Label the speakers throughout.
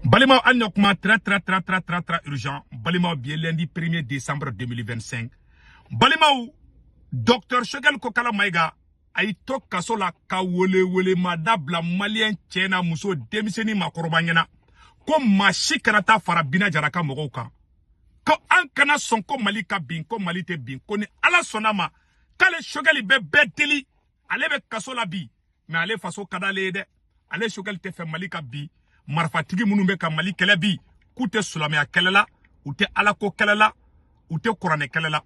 Speaker 1: Balima Anyokma très urgent. Balima bien lundi 1er décembre 2025. Balima Docteur Shogel Kokala Maïga Aito Kasola Kawole Madabla Malien Tchena Muso Demiseni Makorobanyana. Comme Machi Kanata Farabina Jaraka Moroka. Ko Ankana Sonko Malika Bin, ko Malite Bin, kone ala sonama. Kale Shogel be beteli. Alebe Kasola bi. Mais ale faso kadalede. Ale Shogel te fe Malika bi. Marfatigi munumbe ka Mali kele bi. Kute sulamea kelela. Ute alako kelela. Ute korane kelela.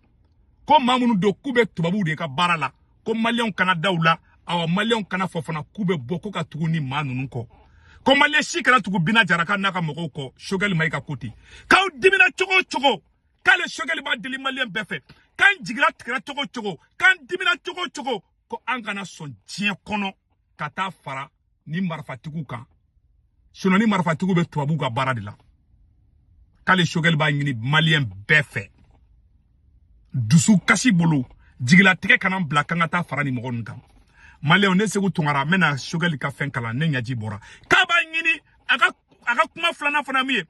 Speaker 1: Ko mamunu do kube tubabu de ka barala. Ko Malion kana daula. Awa Malion kana fofana kube boko ka tuguni manununko. Ko Malion si kana tugu bina jaraka naka mogoko. Shogel maika kuti. Kau dimina chogo. Kale Shogel ba deli Malion befe. Kan jigira tikira chogo. Kan dimina chogo. Ko angana son tien kono. Kata fara ni marfatigu kan. Sononi marfatigu be tubabu ka bara de la. Kale Shogel ba ngini Malien befe. Dusu kasi bolo. Jigila tike kanam bla kangata fara ni mogon kan. Malien ne segu tungara mena Shogel ka fen kala ne nyaji bora. Kaba ngini aga kuma flana fana miye.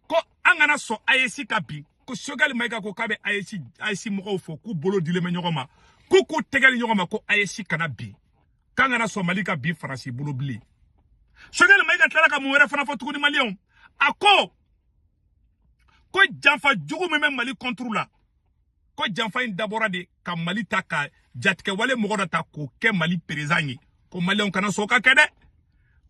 Speaker 1: Ko angana so ayesi ka bi. Ko Shogel maika ko kabe ayesi mogo fo ku bolo dile me nyogoma. Ku tegeli nyogoma ko ayesi kana bi. Kangana so malika bi farasi bolo bli. Shogel maika tala ka muwere fana fo tukuni Malien. Ako ko janfa jugu me Mali contrôle. Ko janfa in dabora de ka Mali taka jatke wale mogoda ta ko ke Mali perezanyi. Ko Malien kana soka kede.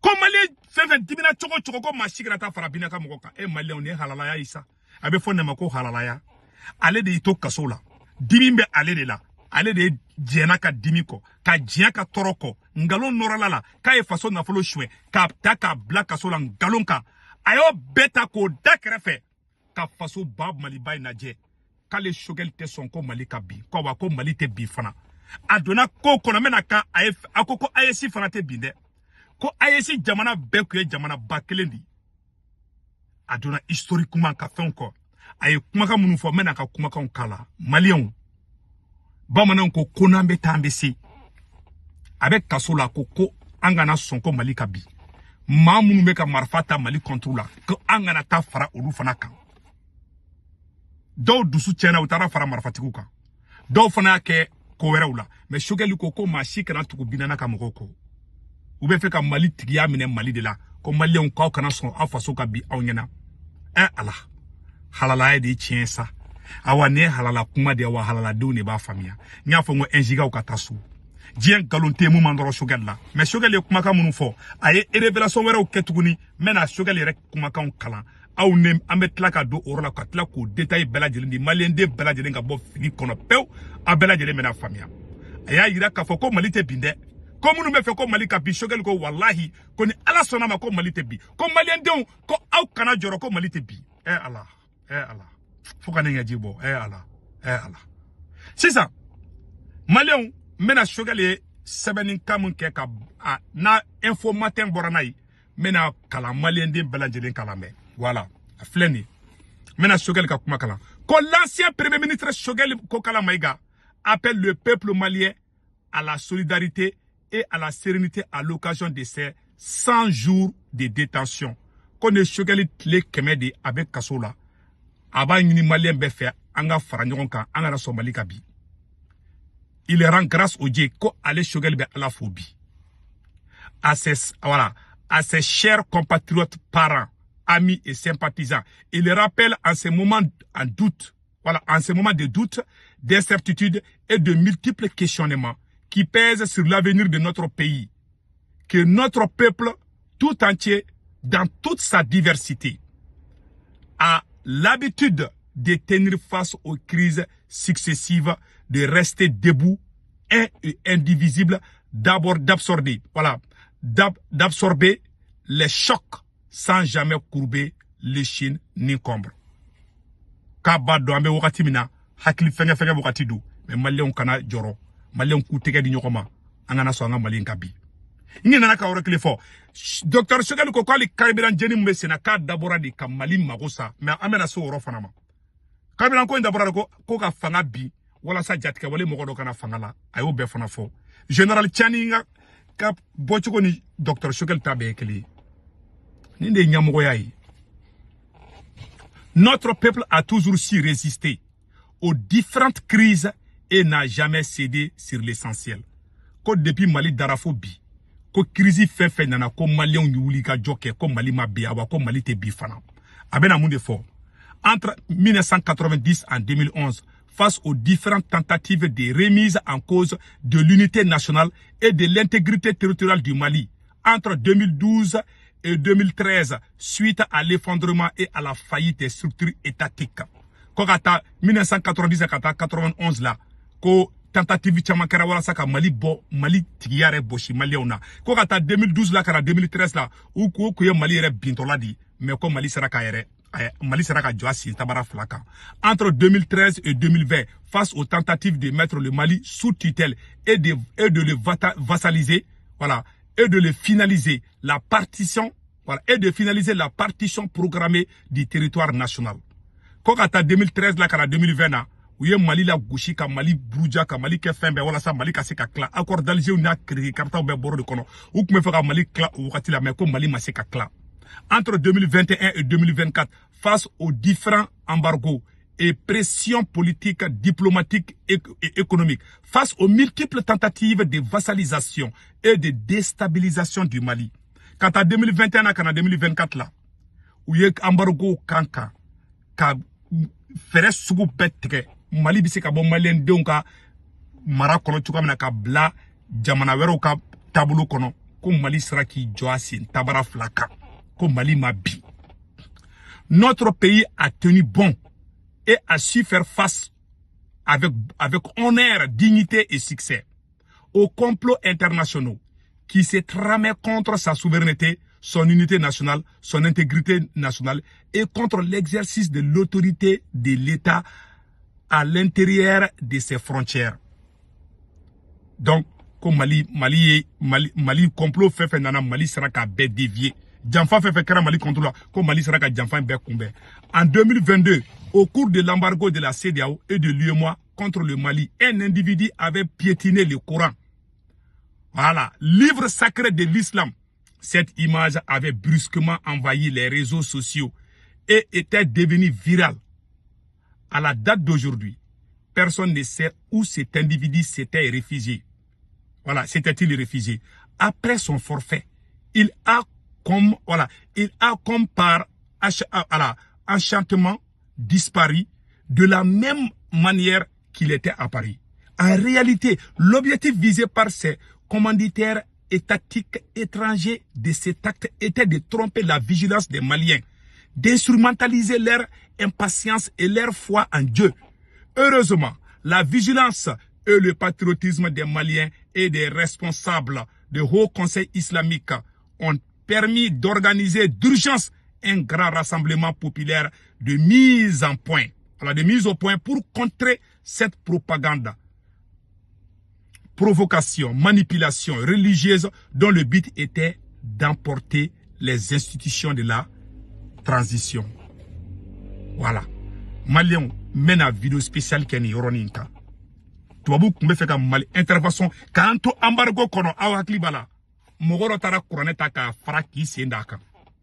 Speaker 1: Ko Mali fefen dimina chogo ko mashikira ta farabina ka mogoka. Malien ne halala ya isa. Abe fonne mako halala ya. Ale de ito kasola. Dimimbe ale de la. Ale de jena ka dimiko. Ka jena ka toroko. Ngalon noralala. Ka e faso na folo chwe. Ka taka bla kasola ngalon ka. Ayo beta ko dakrefe. Ka faso bab Mali bay naje. Kale Shogel te sonko Mali ka bi. Ko wa ko Mali te bi fana. Adona ko kono mena ka akoko ayesi fana te binde. Ko ayesi jamana bekuye jamana bakelendi. Adona historiquement ka fenko. Aye kumaka munu fo mena ka kumaka kala. Malien. Bamanan ko konambe tambesi. Avec kasola ko angana sonko Mali ka bi. Ma munu meka marfata Mali contrôle. Ko angana ta fara olu fana kan. Dɔw dusu tiɲɛna u taara fara marifatigiw kan dɔw fana y'a kɛ ko wɛrɛw la mais Shogel ko maa si kana tugu binana ka mɔgɔw kɔ u bɛ fɛ ka Mali tigiya minɛ Mali de la ko Malienw k'aw kana sɔn aw faso ka bi aw ɲɛna ala halalaya de ye tiɲɛ sa awa ne halala kuma de wa halaladenw de b'a faamuya n y'a fɔ n ko NJK ka taa so diɲɛ nkalon tɛ mun man dɔrɔn Shogel la mais Shogel ye kumakan minnu fɔ a ye révélation wɛrɛw kɛ tuguni n bɛna Shogel yɛrɛ kumakanw kalan aw ne an bɛ tila ka don o yɔrɔ la ka tila k'o détail bɛɛ lajɛlen di Malien den bɛɛ lajɛlen ka bɔ fili kɔnɔ pewu a bɛɛ lajɛlen bɛna faamuya a y'a yira k'a fɔ ko Mali tɛ bin dɛ ko minnu bɛ fɛ ko Mali ka bi Shogel ko walahi ko ni ala sɔnna ma ko Mali tɛ bin ko Malien denw ko aw kana jɔrɔ ko Mali tɛ bin ala fo ka ne ɲɛji bɔ ala sisan Malien n bɛna Shogel ye sɛbɛnnikan min kɛ ka na info matin bɔra n'a ye n bɛna kalan Malien den bɛɛ lajɛlen kalan mɛ voilà, Fleni. Maintenant, Shogel ka kuma kala. Quand l'ancien premier ministre Shogel Kokala Maïga appelle le peuple malien à la solidarité et à la sérénité à l'occasion de ces 100 jours de détention. Quand le Shogel tle keme de avec Kasola, aba ngini malien be fait anga faranyon kan anga na Somali kabi. Il rend grâce au Dieu ko ale Shogel be à la phobie. À ses chers compatriotes parents, amis et sympathisants. Il rappelle en ces moments de doute, d'incertitude et de multiples questionnements qui pèsent sur l'avenir de notre pays, que notre peuple tout entier, dans toute sa diversité, a l'habitude de tenir face aux crises successives, de rester debout, un et indivisible, d'absorber les chocs sans jamais courber l'échine ni combre. Kaba do ambe wakati mina hakili fenge wakati do mais Malien kana joro Malien ku tege di nyokoma angana so anga Malien kabi ngi nana ka orakle fo Dr Shogel ko kali karibiran jeni mbese na ka dabora di ka Mali magosa mais amena so oro fana ma karibiran ko ndabora ko ka fanga bi wala sa jatka wala mo do kana fanga la ayo be fana fo General Chani nga ka bochiko ni Dr Shogel tabe kele ninde nyamogo yayi Notre peuple a toujours su résister aux différentes crises et n'a jamais cédé sur l'essentiel. Ko depuis Mali Darafo bi, ko crise fait nana ko Malien yuli ka joke ko Mali ma bi awa ko Mali te bi fana. Abena munde fort. Entre 1990 et 2011, face aux différentes tentatives de remise en cause de l'unité nationale et de l'intégrité territoriale du Mali, entre 2012 et 2013, suite à l'effondrement et à la faillite des structures étatiques. Quand 1990 et 1991 là, ko tentative chama kera wala saka Mali tigiyare boshi Mali ona. Ko kata 2012 là kara 2013 là, ou ko ye Mali yere bintola di, mais ko Mali sera ka yere Mali sera ka joasi tabara flaka. Entre 2013 et 2020, face aux tentatives de mettre le Mali sous tutelle et de le vassaliser, voilà, et de le finaliser la partition, voilà, et de finaliser la partition programmée du territoire national. Quand à 2013 là, kara 2020 là, où y a Mali la gauchi, ka Mali brouja, ka Mali kefembe, voilà ça Mali ka se ka kla. Accord d'Alger ou n'a créé karta ou boro de kono. Ou kume fera Mali kla ou kati la mais ko Mali ma se ka kla. Entre 2021 et 2024, face aux différents embargos et pressions politiques, diplomatiques et économiques, face aux multiples tentatives de vassalisation et de déstabilisation du Mali. Quant à 2021 et 2024 là, où il y a embargo kanka, ka fere sugu betre, Mali bise ka bon Malien donka mara kono chukamina ka bla jamana wero ka tabulu kono, ko Mali sera ki joasin tabara flaka. Mali Mabi. Notre pays a tenu bon et a su faire face avec honneur, dignité et succès aux complots internationaux qui se tramaient contre sa souveraineté, son unité nationale, son intégrité nationale et contre l'exercice de l'autorité de l'État à l'intérieur de ses frontières. Donc, comme Mali complot fait nana Mali sera qu'à dévier. Janfa fait kera Mali contre là, comme Mali sera ka Janfa be kumbe. En 2022, au cours de l'embargo de la CEDEAO et de l'UEMOA contre le Mali, un individu avait piétiné le Coran. Voilà, livre sacré de l'islam. Cette image avait brusquement envahi les réseaux sociaux et était devenue virale. À la date d'aujourd'hui, personne ne sait où cet individu s'était réfugié. Voilà, s'était-il réfugié. Après son forfait, il a comme par enchantement disparu de la même manière qu'il était apparu. En réalité, l'objectif visé par ces commanditaires étatiques étrangers de cet acte était de tromper la vigilance des Maliens, d'instrumentaliser leur impatience et leur foi en Dieu. Heureusement, la vigilance et le patriotisme des Maliens et des responsables du Haut Conseil islamique ont permis d'organiser d'urgence un grand rassemblement populaire de mise en point, voilà, de mise au point pour contrer cette propagande, provocation, manipulation religieuse dont le but était d'emporter les institutions de la transition. Voilà. Malien mène une vidéo spéciale qui est Yoroninka. Tu vas vous faire une intervention quand tu embargo kono awakli Mogoro tara kuraneta ka faraki sendaka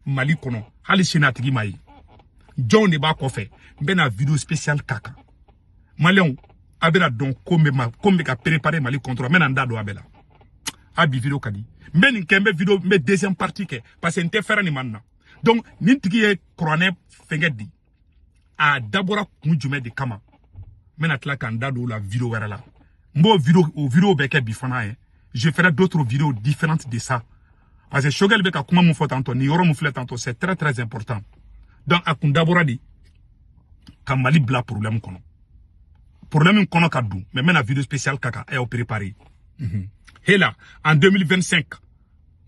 Speaker 1: Mali kono hali sinatigi mai John ne ba kofe bena vidéo spéciale kaka Malien abela donc comme ka préparer Mali contre mena ndado abela abi vidéo kadi men kembe vidéo me deuxième partie ke parce que nte fera ni manna donc nintigi e kuranɛ fengedi a dabora kunjume de kama mena tla kan ndado la vidéo wera la mbo vidéo beke bifana je ferai d'autres vidéos différentes de ça. Parce que Shogel Beka Kuma Moufo tantôt, ni Yoro Moufle tantôt, c'est très très important. Donc, à Kundabora dit, Kamali Bla problème kono. Problème kono kadou, mais même la vidéo spéciale kaka est préparée. Et là, en 2025,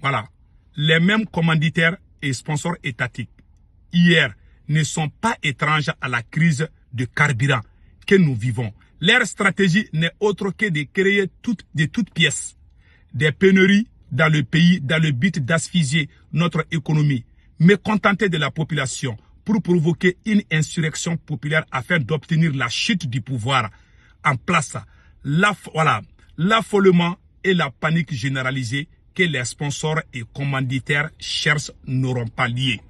Speaker 1: voilà, les mêmes commanditaires et sponsors étatiques, hier, ne sont pas étranges à la crise de carburant que nous vivons. Leur stratégie n'est autre que de créer de toutes pièces des pénuries dans le pays dans le but d'asphyxier notre économie, mécontenter de la population pour provoquer une insurrection populaire afin d'obtenir la chute du pouvoir en place. L'affolement et la panique généralisée que les sponsors et commanditaires cherchent n'auront pas lié.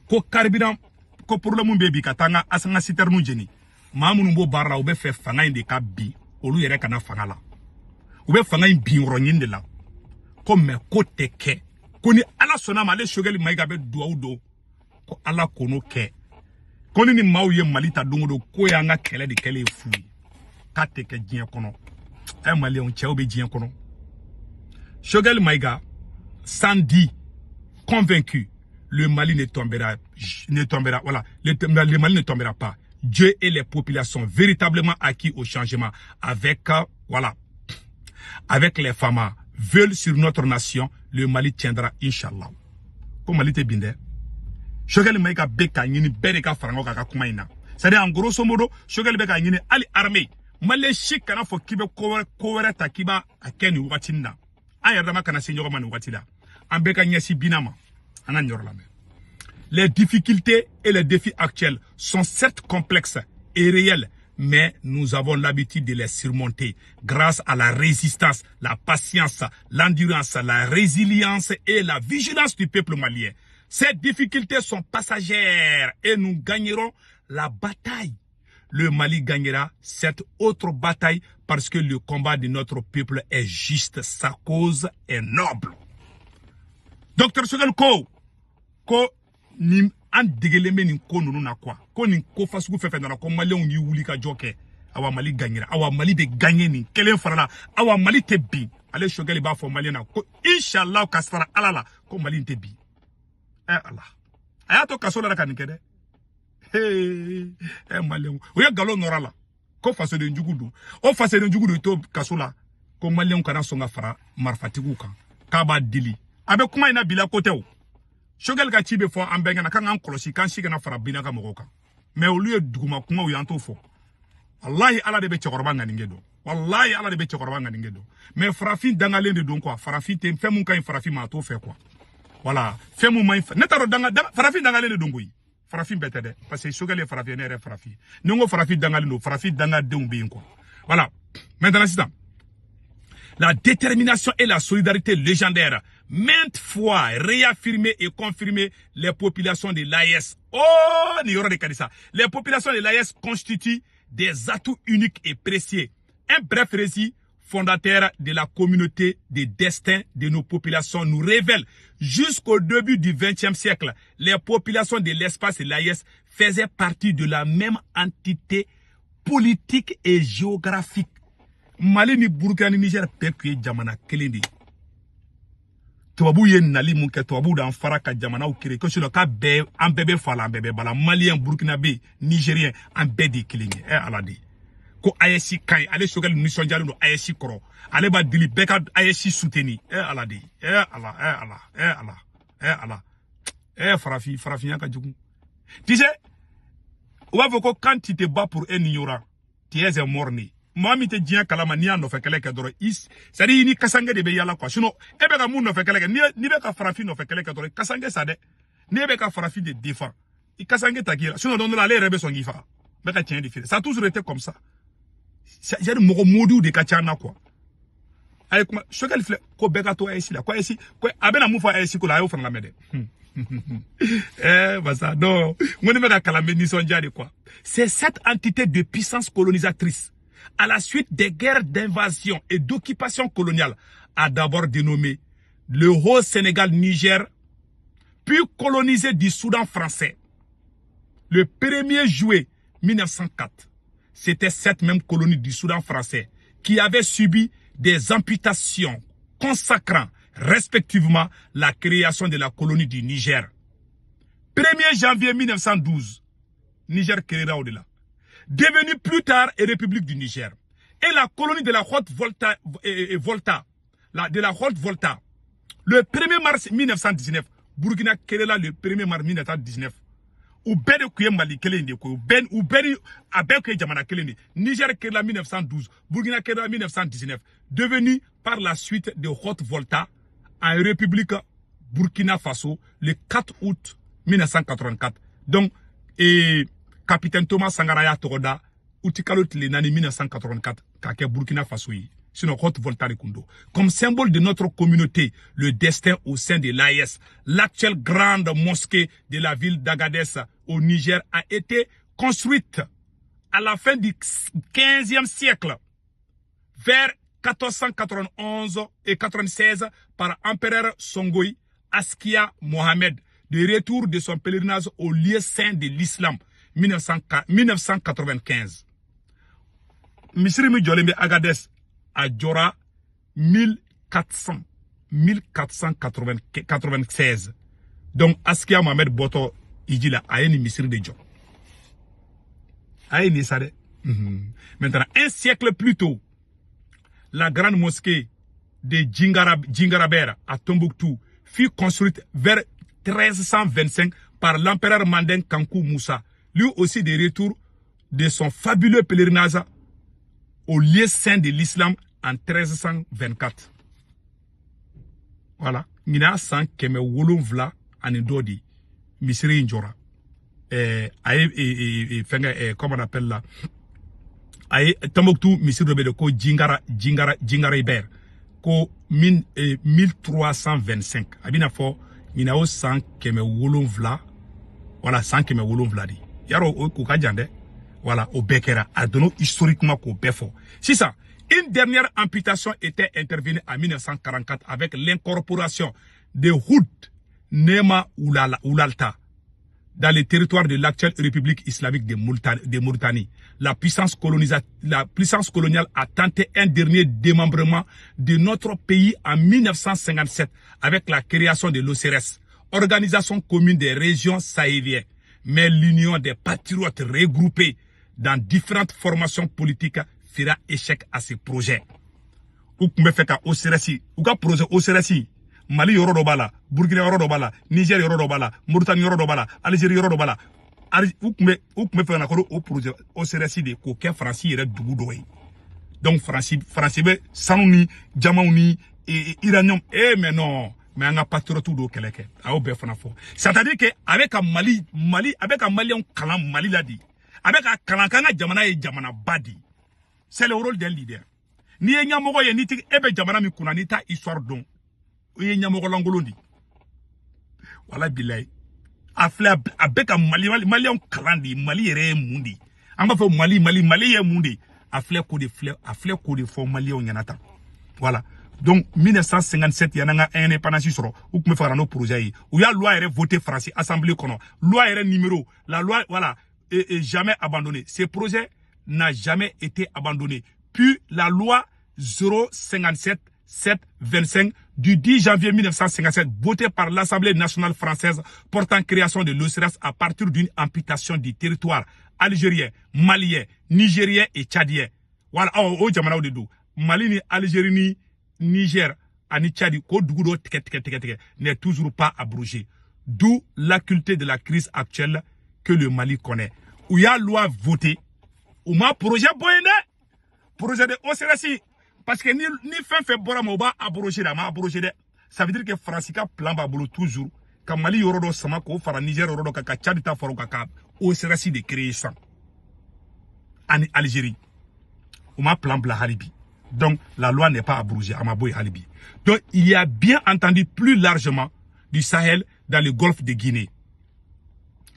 Speaker 1: ko carburant ko problème be bi katanga asanga citerne jeni mamunu bo barra obe fe fanga inde ka bi olu yere kana fanga la obe fanga bi ronyin de la comme ko teke ko ni ala sona ma le shogeli maiga be duaudo ko ala kono ke ko ni mawye malita dongodo ko ya nga kele de kele fu ka teke dien kono e mali on che obe dien kono shogeli maiga sans dit convaincu le Mali ne tombera, voilà, le Mali ne tombera pas. Dieu et les populations véritablement acquis au changement avec, voilà, avec les femmes veulent sur notre nation, le Mali tiendra, Inch'Allah. Comme Mali te binde. Shogel Maïka Beka Yini Bereka Frango Kaka Kumaina. C'est-à-dire, en grosso modo, Shogel Beka Yini Ali armée. Malé chic kana fo kibe kowere takiba akeni watina. Ayadama kana senyo manu watila. Ambeka nyasi binama. Les difficultés et les défis actuels sont certes complexes et réels, mais nous avons l'habitude de les surmonter grâce à la résistance, la patience, l'endurance, la résilience et la vigilance du peuple malien. Ces difficultés sont passagères et nous gagnerons la bataille. Le Mali gagnera cette autre bataille parce que le combat de notre peuple est juste, sa cause est noble. Docteur Shogel ko ni an degeleme ni ko nunu na kwa ko ni ko fasugu fefe na ko mali on yi wuli ka joke awa Mali gagnera awa Mali be gagner ni kelen farala awa Mali te bi ale Shogel ba fo Mali na ko inshallah kasara alala ko Mali te bi Allah ayato kasola kan kede Mali o ya galo norala ko faso de njugudu o faso de njugudu to kasola ko Mali on kana songa fara marfatigu kan ka ba dili abe kuma ina bila kote o Shogel ka tibe fo ambenga na kan kolosi kan sigana fara bina ka mogoka mais au lieu duguma kuma o yanto fo wallahi ala de be chokoroba ngani ngedo wallahi ala de be chokoroba ngani ngedo mais farafin dangale de don quoi farafin te femu kan farafin ma to fait quoi voilà femu ma netaro danga farafin dangale de dongoyi farafin betede parce que Shogel est farafin nere farafin nongo farafin dangale no farafin danga de umbi quoi voilà maintenant c'est ça. La détermination et la solidarité légendaire, maintes fois réaffirmées et confirmées les populations de l'AES. Oh, les populations de l'AES constituent des atouts uniques et précieux. Un bref récit fondateur de la communauté des destins de nos populations nous révèle jusqu'au début du XXe siècle, les populations de l'espace de l'AES faisaient partie de la même entité politique et géographique. Mali ni Burkina ni Niger pekuye jamana kelendi. Tuabu ye nali munke tuabu da fara ka jamana ukire ko silo ka be an bebe fala bebe bala Malien Burkinabé Nigérien an be di kelingi aladi. Ko ayesi kai ale Shogel mission jalu no ayesi koro. Ale ba dili beka ayesi souteni aladi. Allah. Farafi yaka jugu. Tu sais, ouavoko quand tu te bats pour un ignorant, tu es un morné. Mami te dien kalama ni an no fe kele ke doro is sadi ni kasange de be yala kwa sino ebe ka mun no fe kele ke ni be ka farafi no fe kele ke doro kasange sade ni be ka farafi de défend i kasange takira sino don la les rebe son gifa be ka tien difficile ça a toujours été comme ça j'ai de mo modu de ka tiana quoi ay kuma Shogel fle ko be ka to ay si la ko ay si ko abena mu fa ay si ko la yo fa la mede basa non ngoni me ka kalame ni son jade quoi c'est cette entité de puissance colonisatrice à la suite des guerres d'invasion et d'occupation coloniale, a d'abord dénommé le Haut-Sénégal-Niger, puis colonisé du Soudan français. Le 1er juillet 1904, c'était cette même colonie du Soudan français qui avait subi des amputations consacrant respectivement la création de la colonie du Niger. 1er janvier 1912, Niger créera au-delà. Devenu plus tard République du Niger. Et la colonie de la Haute-Volta, de la Haute-Volta, le 1er mars 1919, Burkina Kéréla le 1er mars 1919. Ou ben de Mali Kélende, ou ben avec Jamana Kélende, Niger Kéréla 1912, Burkina Kéréla 1919, devenu par la suite de Haute-Volta en République Burkina Faso le 4 août 1984. Donc, Capitaine Thomas Sangaraya Toroda, Utikalo Tile Nani 1984, Kake Burkina Faso. sinon Hot Volta de Kundo. Comme symbole de notre communauté, le destin au sein de l'AES, l'actuelle grande mosquée de la ville d'Agadez au Niger a été construite à la fin du 15e siècle, vers 1491 et 96 par empereur Songoï Askia Mohamed, de retour de son pèlerinage au lieu saint de l'islam, 1995. Misri mi Jolembe Agadez a Jora 1496. Donc Askia Mohamed Boto Idjila a une Misri de Jo. A une Sade. Maintenant, un siècle plus tôt, la grande mosquée de Djingarabera à Tombouctou fut construite vers 1325 par l'empereur Mandeng Kankou Moussa, lui aussi de retour de son fabuleux pèlerinage au lieu saint de l'islam en 1324. Voilà. Mina san keme wolonvla anedodi Misri Njora. Comment on appelle là? Aye Tombouctou Misri de ko Djingara Iber ko 1325. Abina fo mina o san keme wolonvla. Voilà, san keme wolonvla di. Yaro ko kajande. Voilà, au Bekera, a donné historiquement qu'au Befo. C'est ça. Une dernière amputation était intervenue en 1944 avec l'incorporation de Houd Nema Oulalta dans les territoires de l'actuelle République islamique de Mauritanie. La puissance coloniale a tenté un dernier démembrement de notre pays en 1957 avec la création de l'OCRS, Organisation commune des régions sahéliennes. Mais l'union des patriotes regroupés dans différentes formations politiques fera échec à ce projet. Ou me fait qu'à OCRS, ou qu'à projet OCRS, Mali Yorodobala, Burkina Yorodobala, Niger Yorodobala, Mauritanie Yorodobala, Algérie Yorodobala. Ou me fait un accord au projet OCRS de qu'aucun Français irait doudoui. Donc Français Sanouni, Djamaouni et Iranium. Mais non. Mais on a pas tout do keleke. C'est-à-dire que avec un Mali, avec un Malien kalam Mali l'a dit. Avec un kalankana jamana et jamana badi. C'est le rôle d'un leader. Ni enyamogo ye niti ebe jamana mi kuna nita histoire don. Oye enyamogo langolondi. Voilà bilay. Afle avec un Malien kalandi, Mali ere mundi. Anga fo Mali ye mundi. Afle ko de fo Malien yanata. Voilà. Donc, 1957, il y a un indépendance sur où me faire un autre projet. Où il y a loi voté français, assemblée kono. Loi numéro. La loi, voilà, est jamais abandonnée. Ce projet n'a jamais été abandonné. Puis, la loi 057-725 du 10 janvier 1957, votée par l'Assemblée nationale française portant création de l'OCRS à partir d'une amputation du territoire algérien, malien, nigérien et tchadien. Voilà, oh, jamana de dou. Mali ni Algérie ni Niger, ani Tchadi, ko dugudo n'est toujours pas abrogé. D'où l'acuité de la crise actuelle que le Mali connaît. Où il y a loi votée, où ma projet projet de OCRS, parce que ni fin février, ma ba abrogé la, ma abrogé de. Ça veut dire que Francica plan babolo toujours, quand Mali yorodo sama ko fara Niger yorodo kaka Tchadi ta faro kaka, OCRS de créer ça. Ani Algérie, où ma plan bla halibi. Donc, la loi n'est pas abrogée à Maboy Halibi. Donc, il y a bien entendu plus largement du Sahel dans le golfe de Guinée.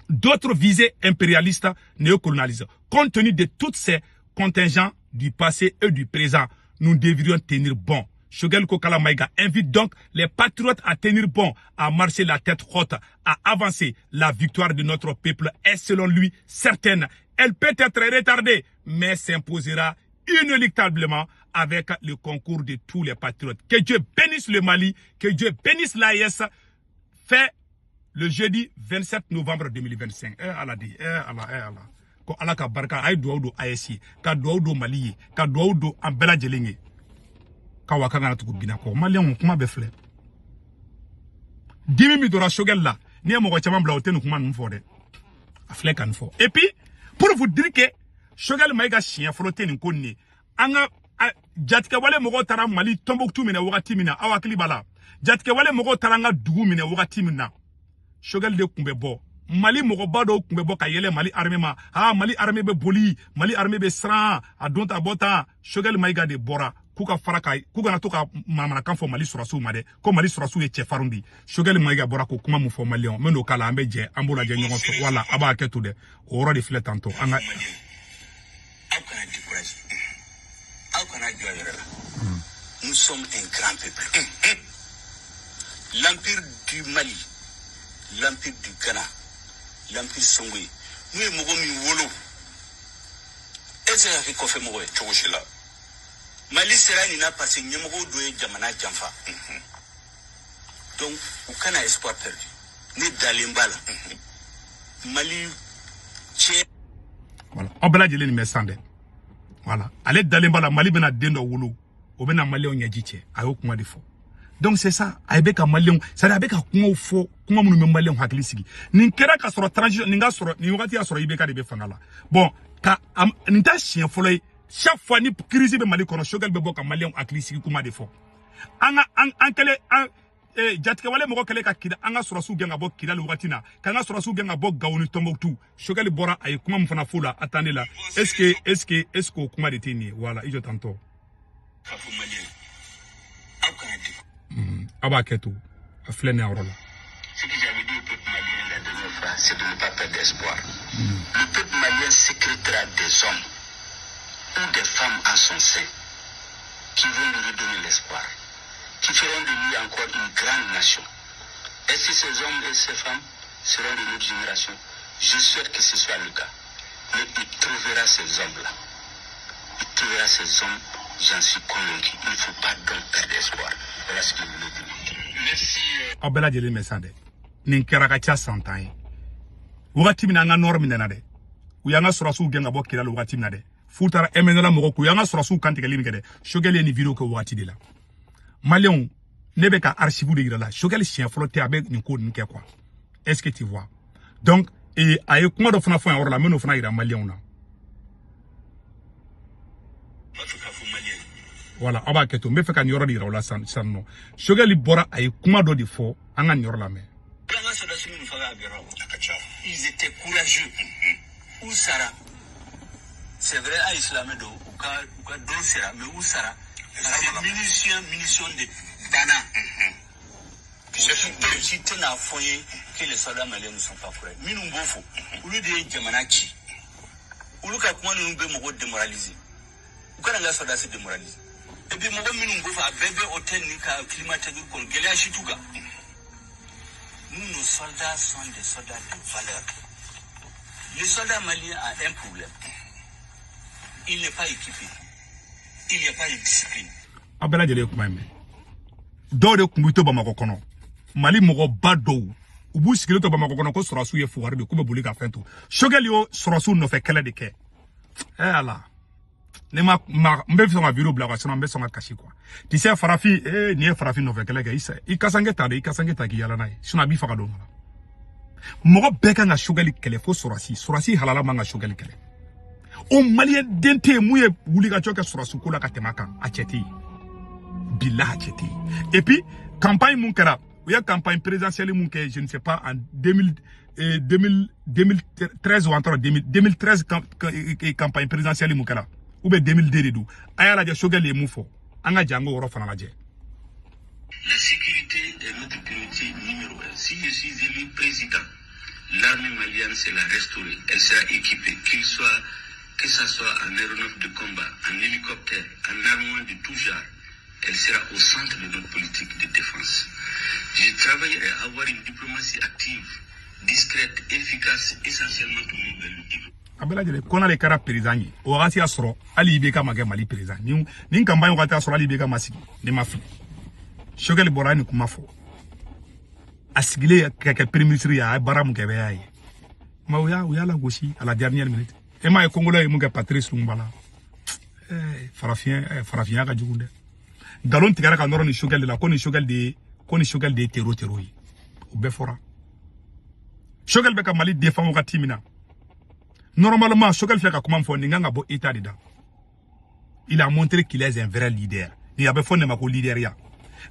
Speaker 1: D'autres visées impérialistes néocolonialistes. Compte tenu de tous ces contingents du passé et du présent, nous devrions tenir bon. Choguel Kokala Maïga invite donc les patriotes à tenir bon, à marcher la tête haute, à avancer. La victoire de notre peuple est selon lui certaine. Elle peut être retardée, mais s'imposera inéluctablement avec le concours de tous les patriotes. Que Dieu bénisse le Mali, que Dieu bénisse l'AES. Fait le jeudi 27 novembre 2025. Allah dit, Allah. Ko Allah ka barka ay do AES, ka do Mali, ka do ambela jelinge. Ka wakanga na tuku bina ko Mali on kuma be fle. 10 minutes de Choguel là, ni mo ko chama bla hotel kuma nfo de. Afle kan fo. Et puis pour vous dire que Choguel Maïga chien flotter ni ko ni anga Jatike wale mogo tara Mali Tombouctou mine wakati mina awakili bala. Jatike wale mogo taranga dugu mine wakati mina. Choguel de kumbe bo. Mali mogo bado kumbe bo kayele Mali armée ma. Mali armée be boli, Mali armée be sran, a donta bota. Choguel Maïga de bora. k'u ka fara ka k'u kana to ka mamanakan fɔ Mali sɔrɔsiw ma dɛ ko Mali sɔrɔsiw ye cɛfarinw de Choguel Maïga bɔra ko kuma mun fɔ maliyɛnw n bɛ n'o k'a la an bɛ jɛ an b'o lajɛ ɲɔgɔn fɛ wala a b'a kɛ to dɛ o yɔrɔ de filɛ tantôt an ka
Speaker 2: aw kana décourager aw kana jɔ yɛrɛ la nous sommes un grand peuple l'empire du Mali l'empire du Ghana l'empire Songwe n'u ye mɔgɔ min wolo e tɛ se ka kɛ kɔfɛ mɔgɔ ye cogo si la Mali sera nin na parce que ɲɛmɔgɔw dɔ ye jamana janfa donc u kana espoir perdu ne dalen b'a la Mali cɛ
Speaker 1: voilà aw bɛɛ lajɛlen nin bɛ san dɛ voilà ale dalen b'a la Mali bɛna den dɔ wolo o bɛna maliyɛnw ɲɛji cɛ a y'o kuma de fɔ donc c'est ça a bɛ ka maliyɛnw c'est-à-dire a bɛ ka kumaw fɔ kuma minnu bɛ maliyɛnw hakili sigi nin kɛra ka sɔrɔ transition nin ka sɔrɔ nin wagati y'a sɔrɔ IBK de bɛ fanga la bon ka nin tɛ siɲɛ fɔlɔ ye chaque fois ni crise bɛ Mali kɔnɔ Choguel bɛ bɔ ka maliyɛnw hakili sigi kuma de fɔ an kɛlɛ jatigɛwale mɔgɔ kɛlɛ ka kida an ka sɔrɔsiw gɛn ka bɔ Kidali wagati na k'an ka sɔrɔsiw gɛn ka bɔ Gao ni Tombouctou Choguel bɔra a ye kuma min fana fɔ la attendez la est-ce que o kuma de tɛ nin ye voilà i jɔ tantôt a b'a kɛ to a filɛ nin yɔrɔ la.
Speaker 2: Ce que j'avais dit au peuple malien la dernière fois, c'est de ne pas perdre espoir. Le peuple malien sécrétera des hommes ou des femmes en son sein qui vont lui redonner l'espoir, qui feront de lui encore une grande nation. Est-ce que ces hommes et ces femmes seront de notre génération? Je souhaite que ce soit le cas. Mais il trouvera ces hommes-là. Il trouvera ces hommes, j'en suis convaincu. Il ne faut pas donc perdre espoir. Voilà ce que je voulais dire. Merci.
Speaker 1: Aw bɛɛ lajɛlen bɛ san dɛ nin kɛra ka ca san 10 ye wagati min na an ka nord minɛna dɛ u y'an ka sɔrɔsiw gɛn ka bɔ Kidali wagati min na dɛ f'u taara MNLA mɔgɔw k'u y'an ka sɔrɔsiw kantigɛli min kɛ dɛ Choguel ye nin vidéo kɛ wagati de la maliyɛnw ne bɛ ka archive de yira la Choguel siɲɛ fɔlɔ tɛ a bɛ nin ko ninnu kɛ quoi est-ce que tu vois donc a ye kuma dɔ fana fɔ yan yɔrɔ la n bɛ n'o fana yira maliyɛnw na voilà aw b'a kɛ to n bɛ fɛ ka nin yɔrɔ de yira o la sisan nɔ Choguel bɔra a ye kuma dɔ de fɔ an ka nin yɔrɔ lamɛn.
Speaker 2: Ils étaient courageux. Où Sarah, c'est vrai à Islamé do ou ka do sera mais où Sarah, munitions de Dana. Si tu n'as foyé que les soldats maliens ne sont pas prêts. Minungofo, ou lui de Jamanachi, ou le Kakouan nous be démoralisé. Ou quand les soldats se démoralisent. Et puis mon Minungofo a bébé hôtel nika climatique qu'on gelea chituga. Nous, nos soldats sont des soldats de valeur. Le soldat malien a un problème. Il n'est pas équipé. Il n'y a pas de discipline.
Speaker 1: Abela jele kuma me. Dɔw de kun bi to Bamako kɔnɔ. Mali mɔgɔ ba dɔw u b'u sigilen to Bamako kɔnɔ ko sɔrɔsiw ye fugari de k'u bɛ boli ka fɛn to. Choguel yo sɔrɔsiw nɔfɛ kɛlɛ de kɛ. Ala. Ne ma n bɛ sɔn ka vidéo bila quoi sinon n bɛ sɔn ka kasi quoi. Tu sais farafin nin ye farafin nɔfɛ kɛlɛ kɛ i kasange ta de i kasange ta k'i yala n'a ye sinon a b'i faga don la. Mɔgɔ bɛɛ kan ka Choguel kɛlɛ fo sɔrɔsi halala man ka Choguel kɛlɛ. O maliyɛn den tɛ yen mun ye wulikajɔ kɛ sɔrɔsi ko la ka tɛmɛ a kan a cɛ tɛ yen. Bilahi a cɛ tɛ yen. Et puis campagne mun kɛra u ye campagne présidentielle mun kɛ je ne sais pas en 2013 ou encore 2013 campagne présidentielle mun kɛra ou bien 2002 de don a y'a lajɛ Choguel ye mun fɔ an ka jan an k'o yɔrɔ fana lajɛ.
Speaker 2: La sécurité est notre priorité numéro 1. Si je suis élu président, l'armée malienne, c'est la restaurer. Elle sera équipée, que ce soit en aéronef de combat, en hélicoptère, en armement de tout genre. Elle sera au centre de notre politique de défense. Je travaillerai à avoir une diplomatie active, discrète, efficace, essentiellement pour nos belles.
Speaker 1: Abela jele kona le kara président ye o wagati a sɔrɔ hali IBK ma kɛ Mali président nin campagne wagati a sɔrɔ hali IBK ma sigi ne ma fili Choguel bɔra ni kuma fɔ a sigilen ka kɛ premier ministre ye a ye baara mun kɛ bɛɛ y'a ye mais u y'a lagosi à la dernière minute e m'a ye Congolais ye mun kɛ Patrice Lumumba farafinya ka jugu dɛ nkalon tigɛra ka nɔrɔ ni Choguel de la ko ni Choguel de ye terror ye o bɛɛ fɔra Choguel bɛ ka Mali défend wagati min na normalement Choguel filɛ ka kuma min fɔ nin kan ka bɔ état de da il a montré qu'il est un vrai leader ni a bɛ fɔ ne ma ko leaderia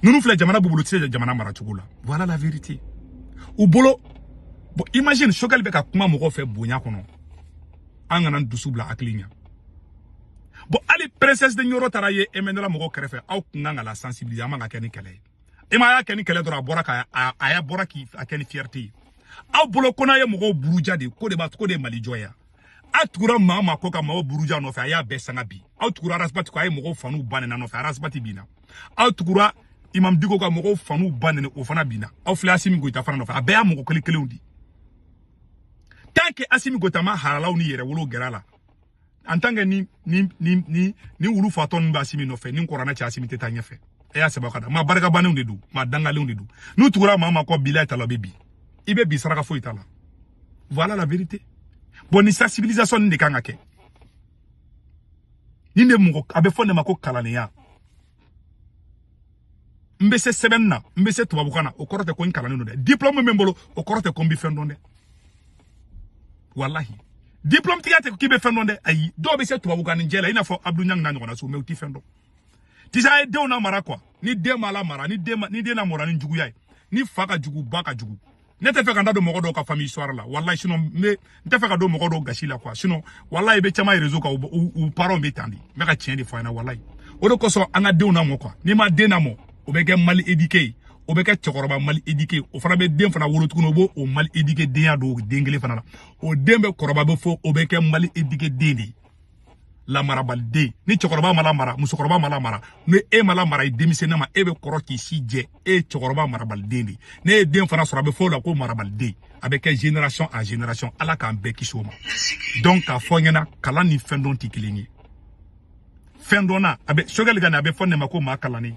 Speaker 1: nunu filɛ jamana bubulu tɛ se jamana maracogo la voilà la vérité u bolo bon imagine Choguel bɛ ka kuma mɔgɔw fɛ bonya kɔnɔ an kana dusu bila hakili ɲa bon ali princesse de Nyoro tara ye emenela mogo kerefe aw kunga la sensibiliser amanga keni kele e ma ya keni kele dora bora ka aya bora ki akeni fierté aw bolo kona ye mogo buruja de ko de mali joya atukura mama ko ka mawo buruja no fa aya besanga bi aw tukura rasbati ko ay mogo fanu banena no fa rasbati bina aw tukura imam digo ka mogo fanu banene o fana bina aw fla asimi goita fana no fa abeya mogo kele undi tant que asimi goita ma haralaw ni yere wolo gerala en tant que ni wulu faton ba asimi no fe ni korana cha asimi teta nyefe e ya seba kada ma baraka banu de du ma dangale de du nu tukura mama ko bila tala bebi ibe bi saraka fo itala voilà la vérité bon ni sensibilisation ni kanga ke ni ne mungo abe fonde mako kalane ya mbese sebenna mbese tubabukana okorote ko nkalane no de diplôme membolo okorote ko mbi fendonde wallahi diplôme tigate ko kibe fendonde ayi do be se tubabukana njela ina fo Abdou Niang na ngona so mewti fendo tisa e de ona mara kwa ni de mala mara ni de na mora ni njugu yayi ni faka jugu baka jugu nete fe kanda do mogo do ka famille histoire la wallahi sinon me nete fe ka do mogo do gashi la quoi sinon wallahi be chama réseau ka ou parent be tandi me ka tien de fois na wallahi o do ko so anga de ona mo quoi ni ma de na mo o be ke mal éduqué o be ke chokoroba mal éduqué o fana be den fana wolo tukuno bo o mal éduqué den ya do dengele fana la o dembe koroba be fo o be ke mal éduqué deni la marabalde ni chokoroba mala mara musokoroba mala mara ne e mala mara i demisena ma ebe koroki si je e chokoroba marabalde ni ne den fana sora be fo la ko marabalde avec génération à génération ala kan be kisoma donc a fonyana kala ni fendon tikilingi fendona abe shogal gana abe fonne mako ma kala ni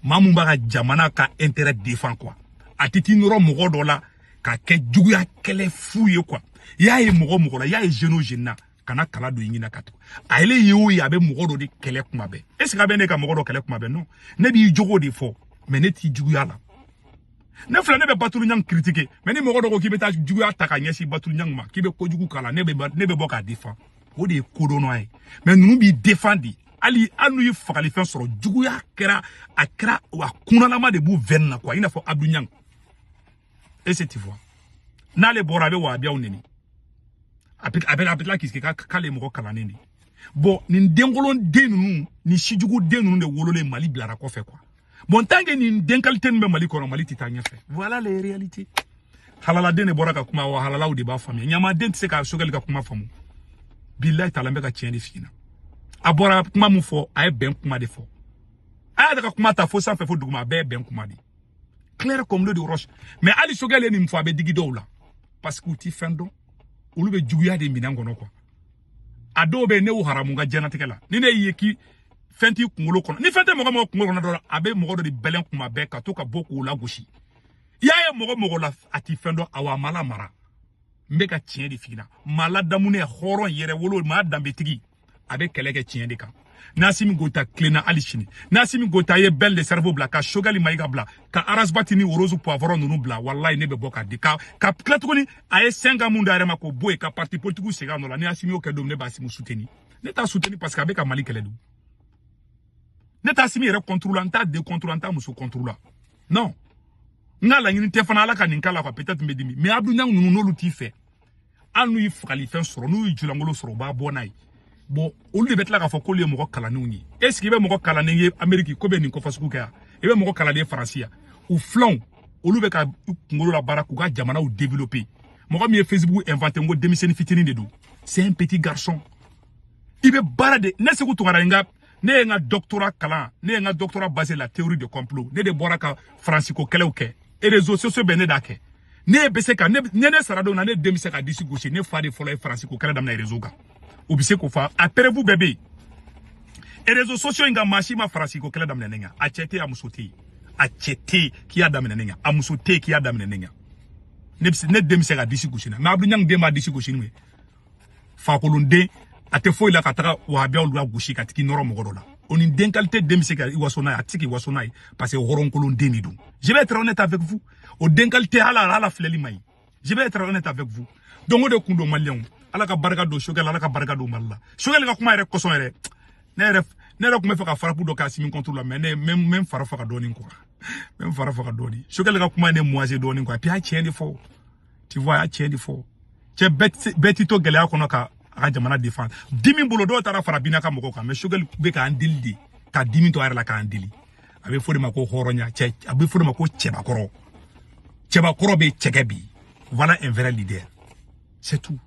Speaker 1: mamumba ka jamana ka intérêt défend quoi atiti noro mogo dola ka ke juguya kele fuye quoi yaye mogo la yaye jeno jenna kana kala do yingina katu aile yewo ya be mogo do de kele kuma be est ce que be ne ka mogo do kele kuma be non ne bi jogo de fo mais ne ti juguya la ne fla ne be batulu nyang critiquer mais ni mogo do ko kibe ta juguya ta ka nyesi batulu nyang ma kibe ko jugu kala ne be bo ka défend o de kodo no ay mais nous bi défendi ali anu yi fagali fen soro juguya kera akra wa kunalama de bu venna quoi ina fo Abdou Niang et c'est tu vois na le borabe wa bia oneni apet la kiske ka le moko kala neni bon ni dengolon denu ni shijugu denu de wolole Mali blara ko fe quoi bon tangue ni denkalten me Mali ko Mali titanya fe voilà les réalités halala dene boraka kuma wa halala de ba famille nyama den se ka sogal ka kuma famu billahi taala ka tieni fina abora kuma mu fo ay ben kuma de fo ay da kuma ta fo sans fe fo duguma be ben kuma de clair comme l'eau de roche mais ali sogale ni mfo abe digido la parce que ti fendo olu be juguya de minangono quoi adobe ne u haramu ga janatikela ni ne yeki fenti kungolo kono ni fente mogo kungolo kono do abe mogo do di belen kuma be ka to ka boku la goshi yaye mogo la ati fendo awa mala mara mbeka tien di fina mala damune horon yere wolo ma dambe tigi abe keleke tien di kan Nasimi Gota klena alishini Nasimi Gota ye bel de cerveau bla ka shogali maiga bla ka arasbati ni orozu poivron nunu bla wallahi ne be boka de ka klatugoni aye senga munda arema ko boy ka parti politique sega no la ni asimi o kedom ne ba simu souteni ne ta souteni parce que avec Mali keledu ne ta asimi re contrôlanta de contrôlanta muso contrôla non ngala ngini te fana ala ka ninkala ko peut-être medimi mais Abdou Niang nunu no luti fait anu yi fali fen soro nu yi julangolo soro ba bonai bon olu de betla ka fo ko le mo kalani ni est-ce que be mo kalani ye Amerique ko be ni ko fasuku ka e be mo kalani Francia ou flon olu be ka ngolo la baraku ga jamana ou développer mo ko mi Facebook inventé ngo démissionner fitini de do c'est un petit garçon ibe barade ne se ko to nga ne nga doctorat kala ne nga doctorat basé la théorie de complot ne de boraka Francisco keleuke et réseaux sociaux be ne dake ne be se ka ne sarado na ne démissionner ka disi gauche ne fa de folo Francisco kala dam na réseau ga obise ko fa après vous bébé et réseaux sociaux nga machima Francisco kala dam na nenga achete amusoti achete ki adam na nenga amusote ki adam na nenga ne démissionner ka disi gauche na Abdou Niang de ma disi gauche ni fa ko lunde ate foi la kataka wa bia olu agushi katiki noro mogodo la oni denkalite démissionner ka iwasona atiki iwasona parce que horon ko lunde ni dum je vais être honnête avec vous au denkalite hala fleli mai je vais être honnête avec vous donc de kundo malien ala ka barka do shogal ala ka barka do malla shogal ka kuma re koson re ne re kuma fa ka farapu do ka simi contre la mais même farafa ka doni quoi même farafa ka doni shogal ka kuma ne moise doni quoi puis a tien di fo tu vois a tien di fo che betito gele akono ka a ka jamana défense dimi bolo do tara fara bina ka mɔgɔw kan mais Choguel be ka an deli de ka dimi to a yɛrɛ la k'an deli a bɛ fɔ de ma ko hɔrɔnya cɛ a bɛ fɔ de ma ko cɛbakɔrɔ bɛ cɛkɛ bi voilà un vrai leader c'est tout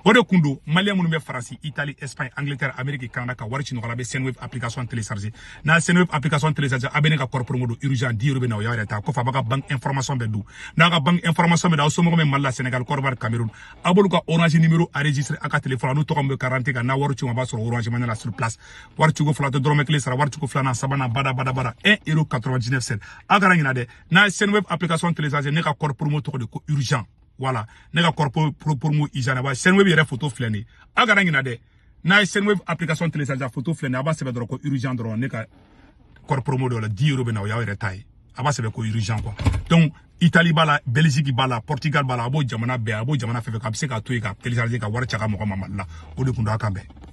Speaker 1: o de kun do malien minnu bɛ faransi Italie Espagne Angleterre Amérique Canada ka wari ci nɔgɔla bɛ Senwave application télécharger n'a Senwave application télécharger a bɛ ne ka kɔrɔ promo do urgent 10 € bɛ na o y'a yɛrɛ ta ko fa ba ka banque information bɛ do n'a ka banque information bɛ da aw somɔgɔw bɛ Mali la Sénégal Côte d'Ivoire Cameroun a b'olu ka orange numéro enregistré a ka téléphone n'u tɔgɔ bɛ garantie kan n'a wari ci ma b'a sɔrɔ orange money la sur place wari ci ko fila tɛ dɔrɔmɛ kelen sara wari ci ko filanan sabanan bada 1,99 € a kana ɲinɛ dɛ n'a Senwave application télécharger ne ka kɔrɔ promo tɔgɔ de ko urgent voilà ne ka corpo promo ijana ba Senwave yɛrɛ photo filɛ nin a kana ɲinɛ dɛ n'a ye Senwave application télécharger photo filɛ nin a b'a sɛbɛn dɔrɔn ko urgent dɔrɔn ne ka corpo promo dɔ la 10 € bɛ na o y'aw yɛrɛ ta ye a b'a sɛbɛn ko urgent quoi donc Italie b'a la Belgique b'a la Portugal b'a la a b'o jamana bɛɛ a b'o jamana fɛn fɛn a bɛ se k'a to yen ka télécharger ka wari ci a ka mɔgɔ ma Mali la o de kun do a kan bɛn